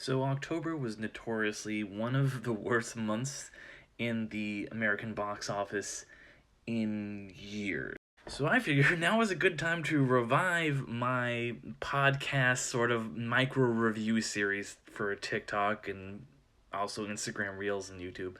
So October was notoriously one of the worst months in the American box office in years. So I figured now is a good time to revive my podcast sort of micro review series for TikTok and also Instagram Reels and YouTube.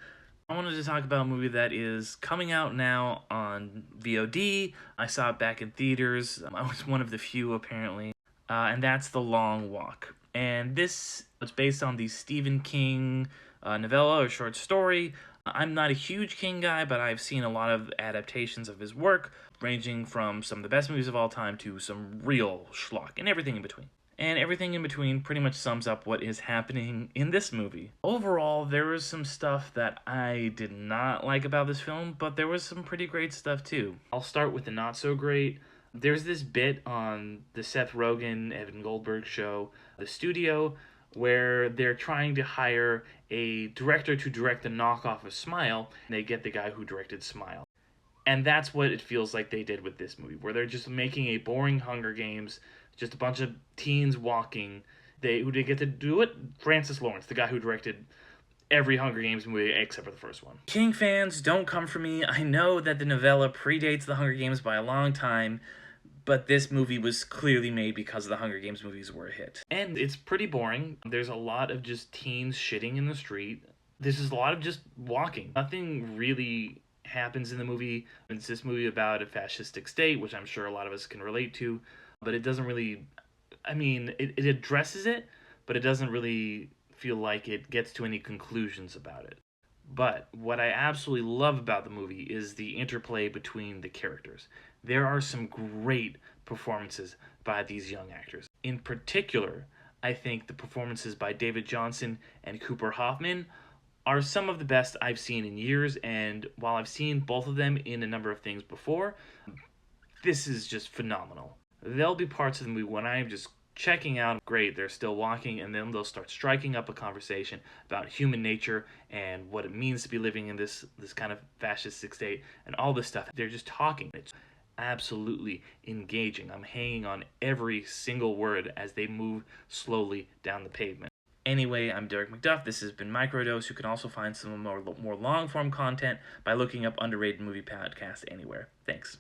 I wanted to talk about a movie that is coming out now on VOD. I saw it back in theaters. I was one of the few apparently. And that's The Long Walk. And this is based on the Stephen King novella or short story. I'm not a huge King guy, but I've seen a lot of adaptations of his work, ranging from some of the best movies of all time to some real schlock and everything in between. And everything in between pretty much sums up what is happening in this movie. Overall, there was some stuff that I did not like about this film, but there was some pretty great stuff too. I'll start with the not so great. There's this bit on the Seth Rogen, Evan Goldberg show, The Studio, where they're trying to hire a director to direct the knockoff of Smile, and they get the guy who directed Smile. And that's what it feels like they did with this movie, where they're just making a boring Hunger Games, just a bunch of teens walking. Who did get to do it? Francis Lawrence, the guy who directed every Hunger Games movie except for the first one. King fans, don't come for me. I know that the novella predates the Hunger Games by a long time, but this movie was clearly made because the Hunger Games movies were a hit. And it's pretty boring. There's a lot of just teens shitting in the street. This is a lot of just walking. Nothing really happens in the movie. It's this movie about a fascistic state, which I'm sure a lot of us can relate to, but it doesn't really, it addresses it, but it doesn't really feel like it gets to any conclusions about it. But what I absolutely love about the movie is the interplay between the characters. There are some great performances by these young actors. In particular, I think the performances by David Johnson and Cooper Hoffman are some of the best I've seen in years, and while I've seen both of them in a number of things before, this is just phenomenal. There'll be parts of the movie when I'm just checking out, great, they're still walking, and then they'll start striking up a conversation about human nature and what it means to be living in this kind of fascistic state and all this stuff. They're just talking. It's absolutely engaging. I'm hanging on every single word as they move slowly down the pavement. Anyway, I'm Derek McDuff. This has been MicroDose. You can also find some more long-form content by looking up Underrated Movie Podcast anywhere. Thanks.